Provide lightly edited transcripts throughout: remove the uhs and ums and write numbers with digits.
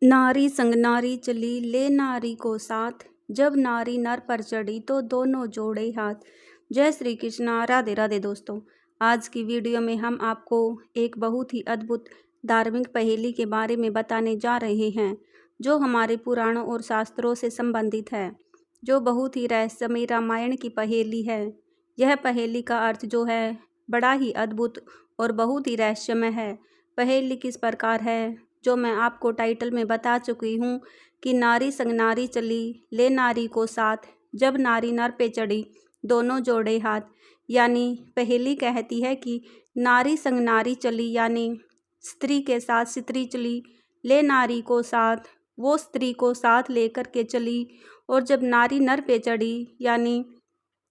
नारी संग नारी चली ले नारी को साथ, जब नारी नर पर चढ़ी तो दोनों जोड़े हाथ। जय श्री कृष्णा। राधे राधे दोस्तों। आज की वीडियो में हम आपको एक बहुत ही अद्भुत धार्मिक पहेली के बारे में बताने जा रहे हैं, जो हमारे पुराणों और शास्त्रों से संबंधित है, जो बहुत ही रहस्यमय रामायण की पहेली है। यह पहेली का अर्थ जो है बड़ा ही अद्भुत और बहुत ही रहस्यमय है। पहेली किस प्रकार है, जो मैं आपको टाइटल में बता चुकी हूँ कि नारी संग नारी चली ले नारी को साथ, जब नारी नर पे चढ़ी दोनों जोड़े हाथ। यानी पहेली कहती है कि नारी संग नारी चली, यानी स्त्री के साथ स्त्री चली, ले नारी को साथ, वो स्त्री को साथ लेकर के चली। और जब नारी नर पे चढ़ी, यानी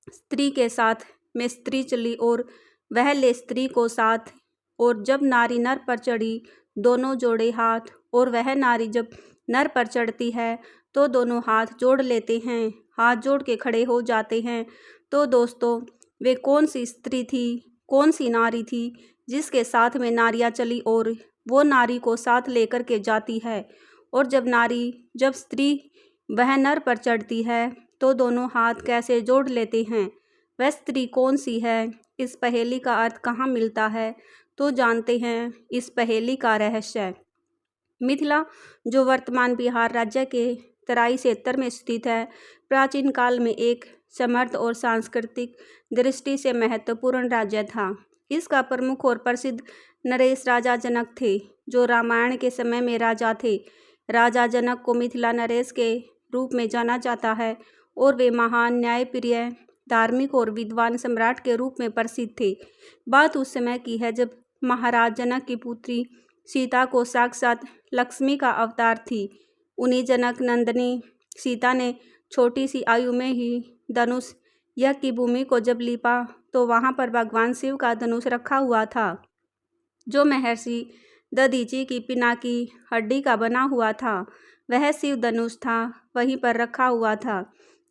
स्त्री के साथ में स्त्री चली और वह ले स्त्री को साथ। और जब नारी नर पर चढ़ी दोनों जोड़े हाथ, और वह नारी जब नर पर चढ़ती है तो दोनों हाथ जोड़ लेते हैं, हाथ जोड़ के खड़े हो जाते हैं। तो दोस्तों, वे कौन सी स्त्री थी, कौन सी नारी थी जिसके साथ में नारियां चली और वो नारी को साथ लेकर के जाती है। और जब स्त्री वह नर पर चढ़ती है तो दोनों हाथ कैसे जोड़ लेते हैं, वह स्त्री कौन सी है, इस पहेली का अर्थ कहाँ मिलता है, तो जानते हैं इस पहेली का रहस्य। मिथिला, जो वर्तमान बिहार राज्य के तराई क्षेत्र में स्थित है, प्राचीन काल में एक समृद्ध और सांस्कृतिक दृष्टि से महत्वपूर्ण राज्य था। इसका प्रमुख और प्रसिद्ध नरेश राजा जनक थे, जो रामायण के समय में राजा थे। राजा जनक को मिथिला नरेश के रूप में जाना जाता है और वे महान, न्यायप्रिय, धार्मिक और विद्वान सम्राट के रूप में प्रसिद्ध थे। बात उस समय की है जब महाराज जनक की पुत्री सीता को साक्षात लक्ष्मी का अवतार थी। उन्हीं जनक नंदिनी सीता ने छोटी सी आयु में ही धनुष यज्ञ की भूमि को जब लीपा तो वहां पर भगवान शिव का धनुष रखा हुआ था, जो महर्षि दधीची की पिनाकी हड्डी का बना हुआ था। वह शिव धनुष था, वहीं पर रखा हुआ था।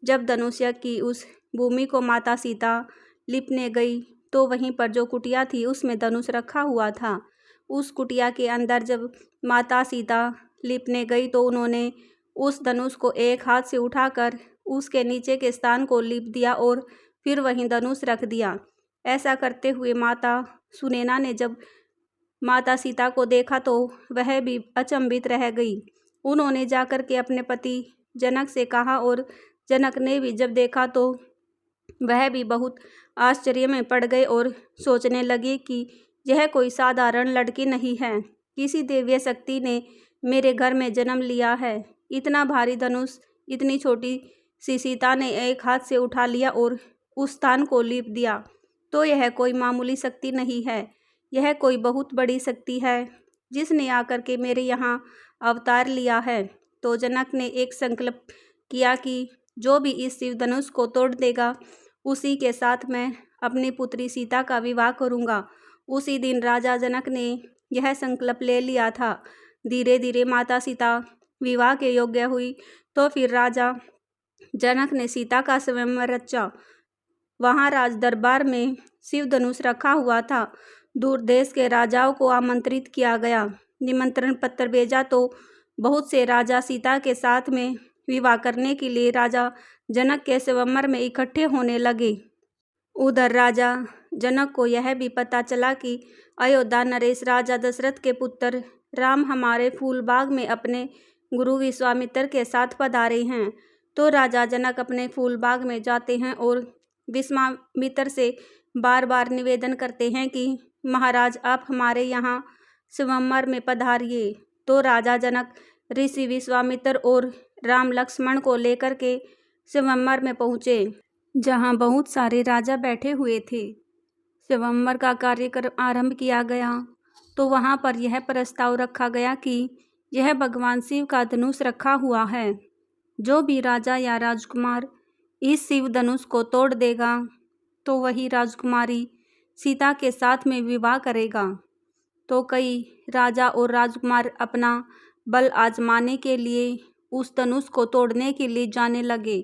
जब धनुष यज्ञ की उस भूमि को माता सीता लिपने गई तो वहीं पर जो कुटिया थी उसमें धनुष रखा हुआ था। उस कुटिया के अंदर जब माता सीता लिपने गई तो उन्होंने उस धनुष को एक हाथ से उठाकर उसके नीचे के स्थान को लीप दिया और फिर वहीं धनुष रख दिया। ऐसा करते हुए माता सुनैना ने जब माता सीता को देखा तो वह भी अचंभित रह गई। उन्होंने जाकर के अपने पति जनक से कहा और जनक ने भी जब देखा तो वह भी बहुत आश्चर्य में पड़ गए और सोचने लगे कि यह कोई साधारण लड़की नहीं है, किसी देवीय शक्ति ने मेरे घर में जन्म लिया है। इतना भारी धनुष इतनी छोटी सी सीता ने एक हाथ से उठा लिया और उस स्थान को लीप दिया, तो यह कोई मामूली शक्ति नहीं है, यह कोई बहुत बड़ी शक्ति है जिसने आकर के मेरे यहाँ अवतार लिया है। तो जनक ने एक संकल्प किया कि जो भी इस शिव धनुष को तोड़ देगा उसी के साथ मैं अपनी पुत्री सीता का विवाह करूँगा। उसी दिन राजा जनक ने यह संकल्प ले लिया था। धीरे धीरे माता सीता विवाह के योग्य हुई तो फिर राजा जनक ने सीता का स्वयंवर रचा। वहाँ राज दरबार में शिव धनुष रखा हुआ था। दूर देश के राजाओं को आमंत्रित किया गया। निमंत्रण पत्र भेजा तो बहुत से राजा सीता के साथ में विवाह करने के लिए राजा जनक के स्वयंवर में इकट्ठे होने लगे। उधर राजा जनक को यह भी पता चला कि अयोध्या नरेश राजा दशरथ के पुत्र राम हमारे फूलबाग में अपने गुरु विश्वामित्र के साथ पधारे हैं। तो राजा जनक अपने फूलबाग में जाते हैं और विश्वामित्र से बार बार निवेदन करते हैं कि महाराज आप हमारे यहाँ स्वयंवर में पधारिए। तो राजा जनक ऋषि विश्वामित्र और राम लक्ष्मण को लेकर के स्वयंवर में पहुँचे, जहाँ बहुत सारे राजा बैठे हुए थे। स्वयंवर का कार्यक्रम आरंभ किया गया तो वहाँ पर यह प्रस्ताव रखा गया कि यह भगवान शिव का धनुष रखा हुआ है, जो भी राजा या राजकुमार इस शिव धनुष को तोड़ देगा तो वही राजकुमारी सीता के साथ में विवाह करेगा। तो कई राजा और राजकुमार अपना बल आजमाने के लिए उस धनुष को तोड़ने के लिए जाने लगे,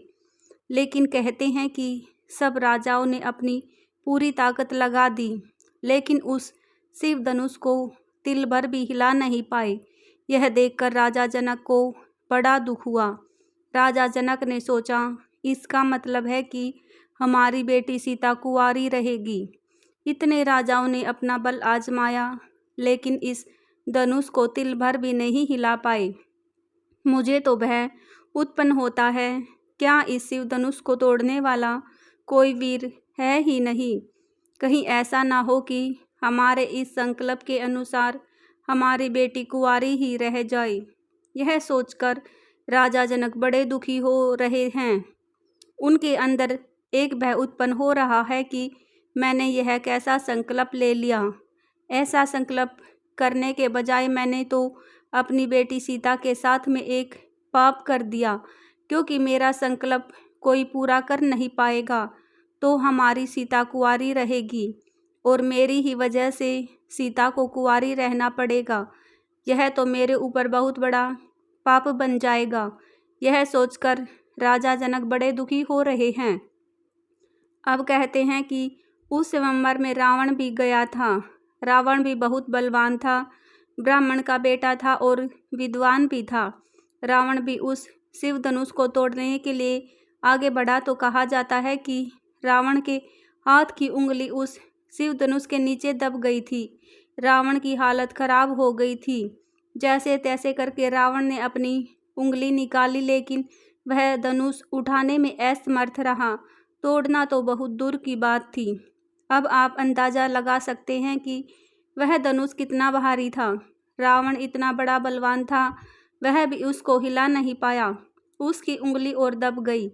लेकिन कहते हैं कि सब राजाओं ने अपनी पूरी ताकत लगा दी, लेकिन उस शिव धनुष को तिल भर भी हिला नहीं पाए। यह देखकर राजा जनक को बड़ा दुख हुआ। राजा जनक ने सोचा, इसका मतलब है कि हमारी बेटी सीता कुंवारी रहेगी। इतने राजाओं ने अपना बल आजमाया, लेकिन इस धनुष को तिल भर भी नहीं हिला पाए। मुझे तो भय उत्पन्न होता है, क्या इस शिव धनुष को तोड़ने वाला कोई वीर है ही नहीं? कहीं ऐसा ना हो कि हमारे इस संकल्प के अनुसार हमारी बेटी कुंवारी ही रह जाए। यह सोचकर राजा जनक बड़े दुखी हो रहे हैं। उनके अंदर एक भय उत्पन्न हो रहा है कि मैंने यह कैसा संकल्प ले लिया। ऐसा संकल्प करने के बजाय मैंने तो अपनी बेटी सीता के साथ में एक पाप कर दिया, क्योंकि मेरा संकल्प कोई पूरा कर नहीं पाएगा तो हमारी सीता कुंवारी रहेगी और मेरी ही वजह से सीता को कुंवारी रहना पड़ेगा। यह तो मेरे ऊपर बहुत बड़ा पाप बन जाएगा। यह सोचकर राजा जनक बड़े दुखी हो रहे हैं। अब कहते हैं कि उस स्वयंवर में रावण भी गया था। रावण भी बहुत बलवान था, ब्राह्मण का बेटा था और विद्वान भी था। रावण भी उस शिव धनुष को तोड़ने के लिए आगे बढ़ा तो कहा जाता है कि रावण के हाथ की उंगली उस शिव धनुष के नीचे दब गई थी। रावण की हालत खराब हो गई थी। जैसे तैसे करके रावण ने अपनी उंगली निकाली, लेकिन वह धनुष उठाने में असमर्थ रहा। तोड़ना तो बहुत दूर की बात थी। अब आप अंदाजा लगा सकते हैं कि वह धनुष कितना भारी था। रावण इतना बड़ा बलवान था, वह भी उसको हिला नहीं पाया। उसकी उंगली और दब गई।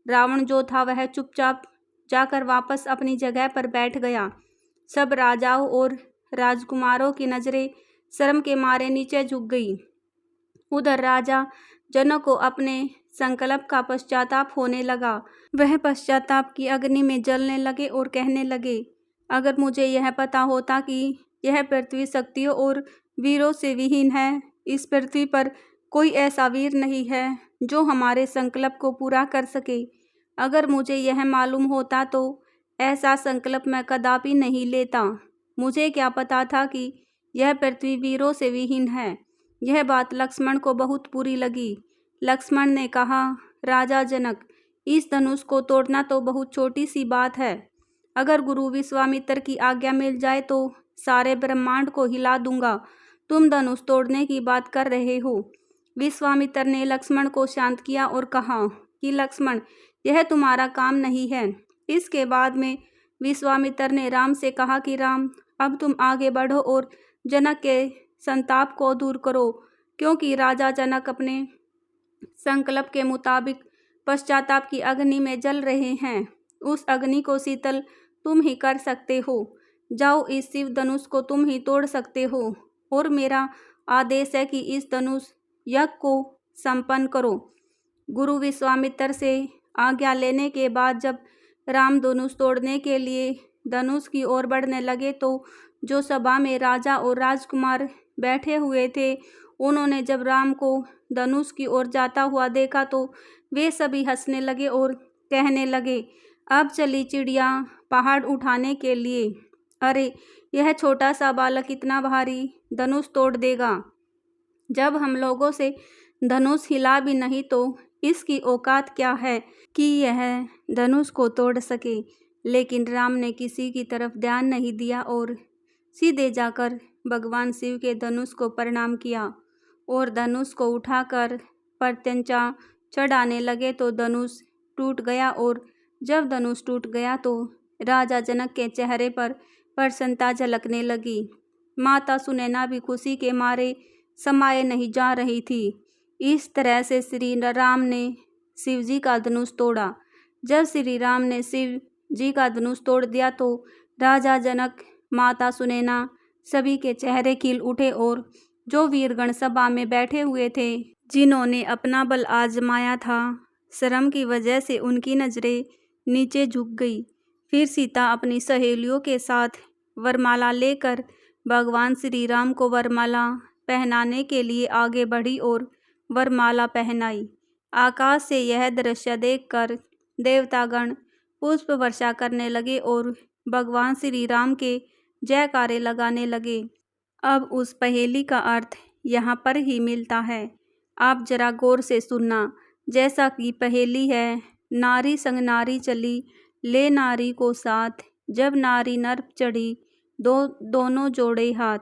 रावण जो था वह चुपचाप जाकर वापस अपनी जगह पर बैठ गया। सब राजाओं और राजकुमारों की नजरें शर्म के मारे नीचे झुक गई। उधर राजा जनक को अपने संकल्प का पश्चाताप होने लगा। वह पश्चाताप की अग्नि में जलने लगे और कहने लगे, अगर मुझे यह पता होता कि यह पृथ्वी शक्तियों और वीरों से विहीन है, इस पृथ्वी पर कोई ऐसा वीर नहीं है जो हमारे संकल्प को पूरा कर सके। अगर मुझे यह मालूम होता तो ऐसा संकल्प मैं कदापि नहीं लेता। मुझे क्या पता था कि यह पृथ्वी वीरों से विहीन है। यह बात लक्ष्मण को बहुत बुरी लगी। लक्ष्मण ने कहा, राजा जनक, इस धनुष को तोड़ना तो बहुत छोटी सी बात है। अगर गुरु विश्वामित्र की आज्ञा मिल जाए तो सारे ब्रह्मांड को हिला दूंगा। तुम धनुष तोड़ने की बात कर रहे हो। विश्वामित्र ने लक्ष्मण को शांत किया और कहा कि लक्ष्मण, यह तुम्हारा काम नहीं है। इसके बाद में विश्वामित्र ने राम से कहा कि राम, अब तुम आगे बढ़ो और जनक के संताप को दूर करो, क्योंकि राजा जनक अपने संकल्प के मुताबिक पश्चाताप की अग्नि में जल रहे हैं। उस अग्नि को शीतल तुम ही कर सकते हो। जाओ, इस शिव धनुष को तुम ही तोड़ सकते हो और मेरा आदेश है कि इस धनुष यज्ञ को संपन्न करो। गुरु विश्वामित्र से आज्ञा लेने के बाद जब राम धनुष तोड़ने के लिए धनुष की ओर बढ़ने लगे तो जो सभा में राजा और राजकुमार बैठे हुए थे, उन्होंने जब राम को धनुष की ओर जाता हुआ देखा तो वे सभी हंसने लगे और कहने लगे, अब चली चिड़िया पहाड़ उठाने के लिए। अरे, यह छोटा सा बालक इतना भारी धनुष तोड़ देगा। जब हम लोगों से धनुष हिला भी नहीं तो इसकी औकात क्या है कि यह धनुष को तोड़ सके। लेकिन राम ने किसी की तरफ ध्यान नहीं दिया और सीधे जाकर भगवान शिव के धनुष को प्रणाम किया और धनुष को उठाकर प्रत्यंचा चढ़ाने लगे तो धनुष टूट गया। और जब धनुष टूट गया तो राजा जनक के चेहरे पर प्रसन्नता झलकने लगी। माता सुनैना भी खुशी के मारे समाये नहीं जा रही थी। इस तरह से श्री राम ने शिव जी का धनुष तोड़ा। जब श्री राम ने शिव जी का धनुष तोड़ दिया तो राजा जनक, माता सुनैना सभी के चेहरे खिल उठे और जो वीरगण सभा में बैठे हुए थे, जिन्होंने अपना बल आजमाया था, शर्म की वजह से उनकी नजरें नीचे झुक गई। फिर सीता अपनी सहेलियों के साथ वरमाला लेकर भगवान श्री राम को वरमाला पहनाने के लिए आगे बढ़ी और वरमाला पहनाई। आकाश से यह दृश्य देखकर देवतागण पुष्प वर्षा करने लगे और भगवान श्री राम के जयकारे लगाने लगे। अब उस पहेली का अर्थ यहाँ पर ही मिलता है। आप जरा गौर से सुनना। जैसा कि पहेली है, नारी संग नारी चली, ले नारी को साथ, जब नारी नर चढ़ी, दोनों जोड़े हाथ।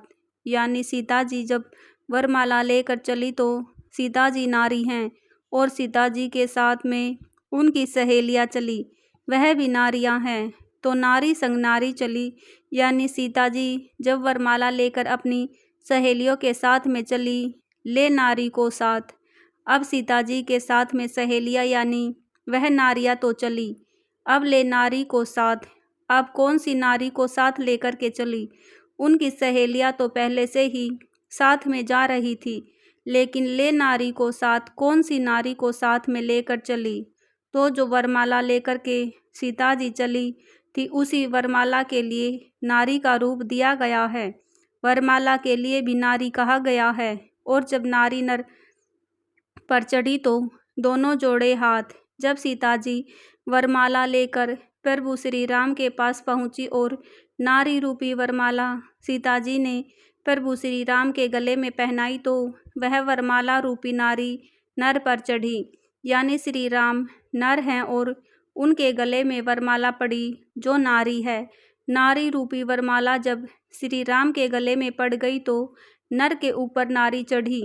यानी सीता जी जब वरमाला लेकर चली तो सीता जी नारी हैं और सीता जी के साथ में उनकी सहेलियाँ चली, वह भी नारियाँ हैं। तो नारी संग नारी चली यानी सीता जी जब वरमाला लेकर अपनी सहेलियों के साथ में चली, ले नारी को साथ। अब सीता जी के साथ में सहेलियाँ यानी वह नारियाँ तो चली, अब ले नारी को साथ। अब कौन सी नारी को साथ लेकर के चली? उनकी सहेलियाँ तो पहले से ही साथ में जा रही थी, लेकिन ले नारी को साथ कौन सी नारी को साथ में लेकर चली? तो जो वरमाला लेकर के सीता जी चली थी, उसी वरमाला के लिए नारी का रूप दिया गया है। वरमाला के लिए भी नारी कहा गया है। और जब नारी नर पर चढ़ी तो दोनों जोड़े हाथ। जब सीता जी वरमाला लेकर प्रभु श्री राम के पास पहुंची और नारी रूपी वरमाला सीता जी ने प्रभु श्री राम के गले में पहनाई तो वह वरमाला रूपी नारी नर पर चढ़ी। यानी श्री राम नर हैं और उनके गले में वरमाला पड़ी जो नारी है। नारी रूपी वरमाला जब श्री राम के गले में पड़ गई तो नर के ऊपर नारी चढ़ी।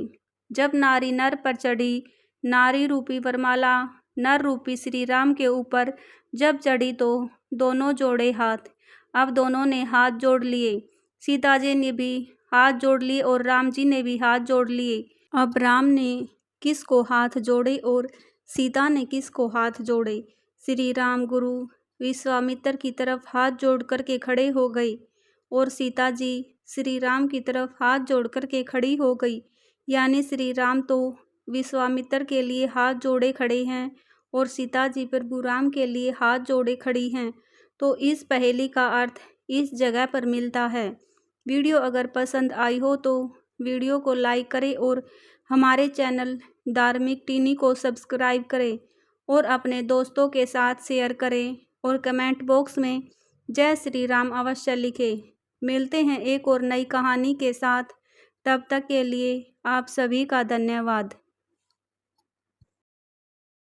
जब नारी नर पर चढ़ी, नारी रूपी वरमाला नर रूपी श्री राम के ऊपर जब चढ़ी तो दोनों जोड़े हाथ। अब दोनों ने हाथ जोड़ लिए, सीता जी ने भी हाथ जोड़ लिए और राम जी ने भी हाथ जोड़ लिए। अब राम ने किसको हाथ जोड़े और सीता ने किसको हाथ जोड़े? श्री राम गुरु विश्वामित्र की तरफ हाथ जोड़ करके खड़े हो गए और सीता जी श्री राम की तरफ हाथ जोड़ करके खड़ी हो गई। यानी श्री राम तो विश्वामित्र के लिए हाथ जोड़े खड़े हैं और सीता जी प्रभु राम के लिए हाथ जोड़े खड़ी हैं। तो इस पहेली का अर्थ इस जगह पर मिलता है। वीडियो अगर पसंद आई हो तो वीडियो को लाइक करें और हमारे चैनल धार्मिक टीनी को सब्सक्राइब करें और अपने दोस्तों के साथ शेयर करें और कमेंट बॉक्स में जय श्री राम अवश्य लिखें। मिलते हैं एक और नई कहानी के साथ, तब तक के लिए आप सभी का धन्यवाद।